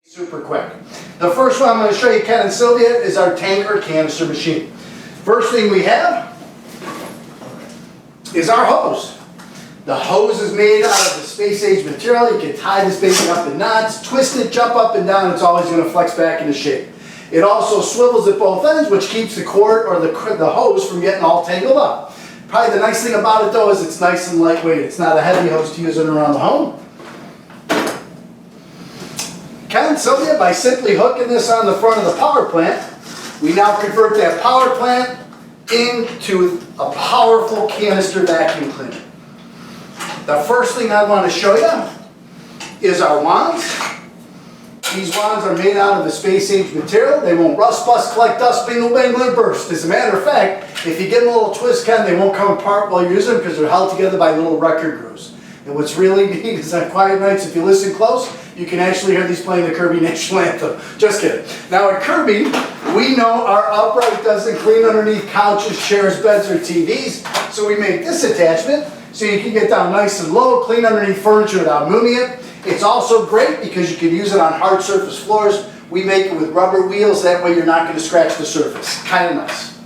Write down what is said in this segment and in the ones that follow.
Super quick. The first one I'm going to show you, Ken and Sylvia, is our tank or canister machine. First thing we have is our hose. The hose is made out of the space-age material. You can tie this baby up in knots, twist it, jump up and down, it's always going to flex back into shape. It also swivels at both ends, which keeps the cord or the hose from getting all tangled up. Probably the nice thing about it though is it's nice and lightweight. It's not a heavy hose to use it around the home. Ken and Sylvia, by simply hooking this on the front of the power plant, we now convert that power plant into a powerful canister vacuum cleaner. The first thing I want to show you is our wands. These wands are made out of the space-age material. They won't rust, bust, collect dust, bingle, bangle, and burst. As a matter of fact, if you get a little twist, Ken, they won't come apart while you're using them because they're held together by little record grooves. And what's really neat is on quiet nights, if you listen close, you can actually hear these playing the Kirby National Anthem. Just kidding. Now at Kirby, we know our upright doesn't clean underneath couches, chairs, beds, or TVs. So we make this attachment so you can get down nice and low, clean underneath furniture without moving it. It's also great because you can use it on hard surface floors. We make it with rubber wheels, that way you're not going to scratch the surface. Kind of nice.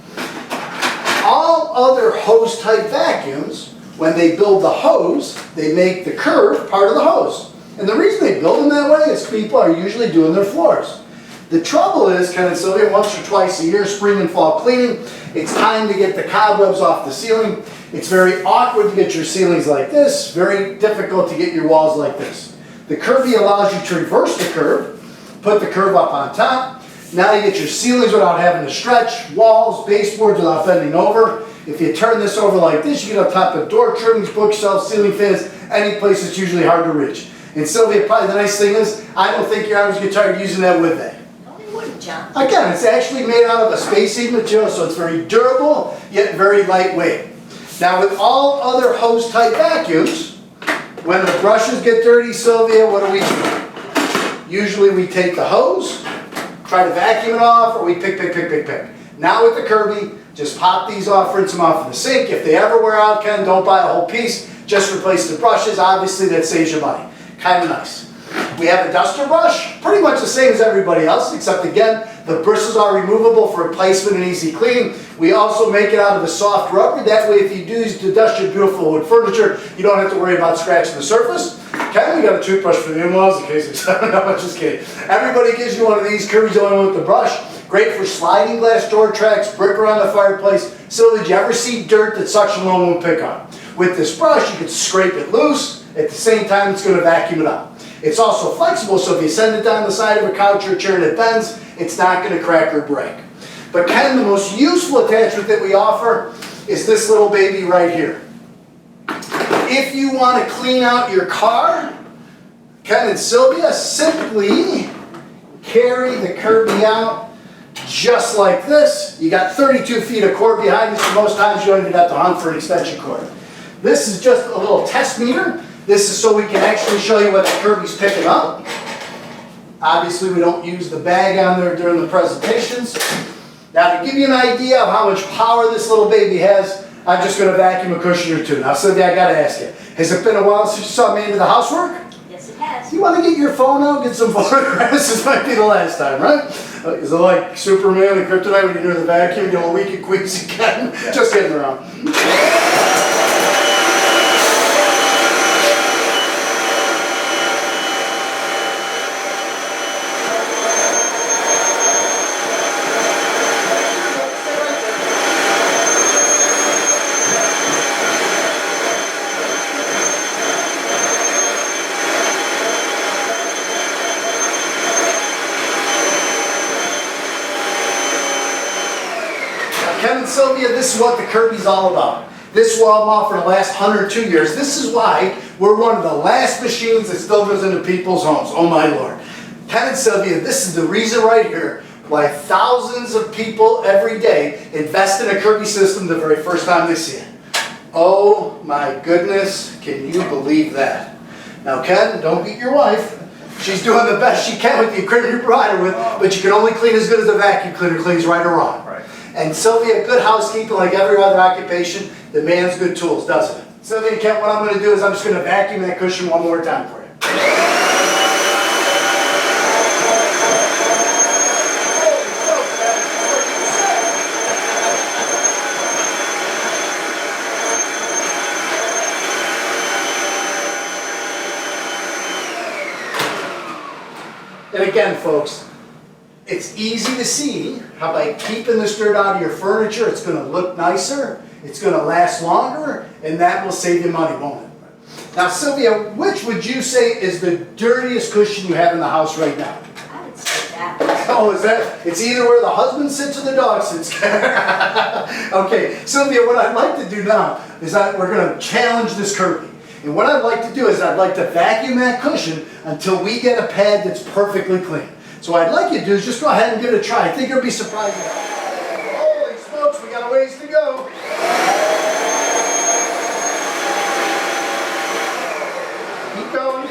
All other hose type vacuums, when they build the hose, they make the curve part of the hose. And the reason they build them that way is people are usually doing their floors. The trouble is, Ken and Sylvia, once or twice a year, spring and fall cleaning, it's time to get the cobwebs off the ceiling. It's very awkward to get your ceilings like this, very difficult to get your walls like this. The Kirby allows you to reverse the curve, put the curve up on top. Now you get your ceilings without having to stretch, walls, baseboards without bending over. If you turn this over like this, you get up top of door trimmings, bookshelves, ceiling fans, any place that's usually hard to reach. And Sylvia, probably the nice thing is, I don't think your arms get tired using that, would they? No, they wouldn't, John. Again, it's actually made out of a space-age material, so it's very durable, yet very lightweight. Now with all other hose type vacuums, when the brushes get dirty, Sylvia, what do? Usually we take the hose, try to vacuum it off, or we pick. Now with the Kirby, just pop these off, rinse them off in the sink. If they ever wear out, Ken, don't buy a whole piece, just replace the brushes. Obviously that saves you money. Kind of nice. We have a duster brush, pretty much the same as everybody else, except again, the bristles are removable for replacement and easy cleaning. We also make it out of a soft rubber. That way, if you do use to dust your beautiful wood furniture, you don't have to worry about scratching the surface. Ken, we got a toothbrush for the in-laws in case they're no, I'm just kidding. Everybody gives you one of these. Kirby's the only one with the brush. Great for sliding glass door tracks, brick around the fireplace. So did you ever see dirt that suction alone won't pick up? With this brush, you can scrape it loose. At the same time, it's going to vacuum it up. It's also flexible, so if you send it down the side of a couch or a chair and it bends, it's not going to crack or break. But Ken, the most useful attachment that we offer is this little baby right here. If you want to clean out your car, Ken and Sylvia, simply carry the Kirby out just like this. You got 32 feet of cord behind you, so most times you don't even have to hunt for an extension cord. This is just a little test meter. This is so we can actually show you what the Kirby's picking up. Obviously, we don't use the bag on there during the presentations. Now, to give you an idea of how much power this little baby has, I'm just going to vacuum a cushion or two. Now, Cynthia, I got to ask you, has it been a while since you saw me into the housework? Yes, it has. You want to get your phone out, get some photographs? This might be the last time, right? Is it like Superman and Kryptonite when you're near the vacuum, you know, weak and queasy again? Yeah. Just kidding around. Ken and Sylvia, this is what the Kirby's all about. This is what I'm offering the last 102 years. This is why we're one of the last machines that still goes into people's homes. Oh my Lord. Ken and Sylvia, this is the reason right here why thousands of people every day invest in a Kirby system the very first time they see it. Oh my goodness, can you believe that? Now Ken, don't beat your wife. She's doing the best she can with the equipment you provide her with, but you can only clean as good as the vacuum cleaner cleans, right or wrong. Right. And Sylvia, good housekeeping, like every other occupation, demands good tools, doesn't it? Sylvia and Kent, what I'm going to do is I'm just going to vacuum that cushion one more time for you. And again, folks, it's easy to see how by keeping this dirt out of your furniture, it's going to look nicer, it's going to last longer, and that will save you money, won't it? Now, Sylvia, which would you say is the dirtiest cushion you have in the house right now? I would say that. Oh, is that? It's either where the husband sits or the dog sits. Okay, Sylvia, what I'd like to do now is we're going to challenge this Kirby. And what I'd like to do is I'd like to vacuum that cushion until we get a pad that's perfectly clean. So what I'd like you to do is just go ahead and give it a try. I think you'll be surprised. Holy smokes, we got a ways to go. Keep going.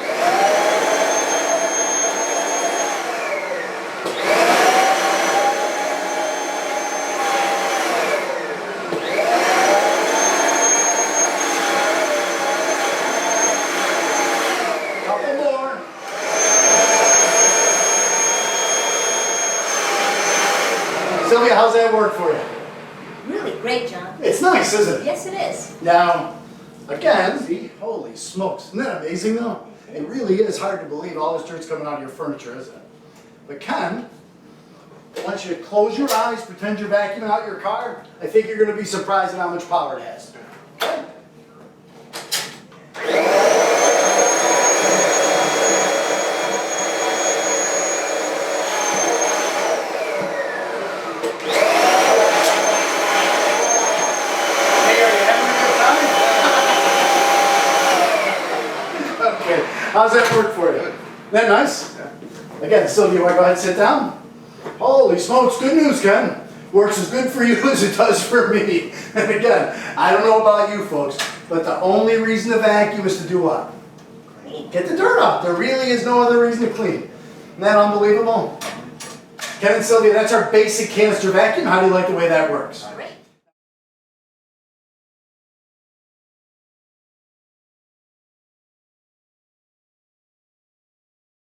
Couple more. Sylvia, how's that work for you? Really great, John. It's nice, isn't it? Yes, it is. Now, again, see, holy smokes, isn't that amazing though? It really is hard to believe all this dirt's coming out of your furniture, isn't it? But Ken, I want you to close your eyes, pretend you're vacuuming out your car. I think you're going to be surprised at how much power it has. Okay? Hey, are you having a good time? Okay, how's that work for you? Isn't that nice? Again, Sylvia, you want to go ahead and sit down? Holy smokes, good news, Ken. Works as good for you as it does for me. And again, I don't know about you folks, but the only reason to vacuum is to do what? Get the dirt out. There really is no other reason to clean. Isn't that unbelievable? Ken and Sylvia, that's our basic canister vacuum. How do you like the way that works? Great.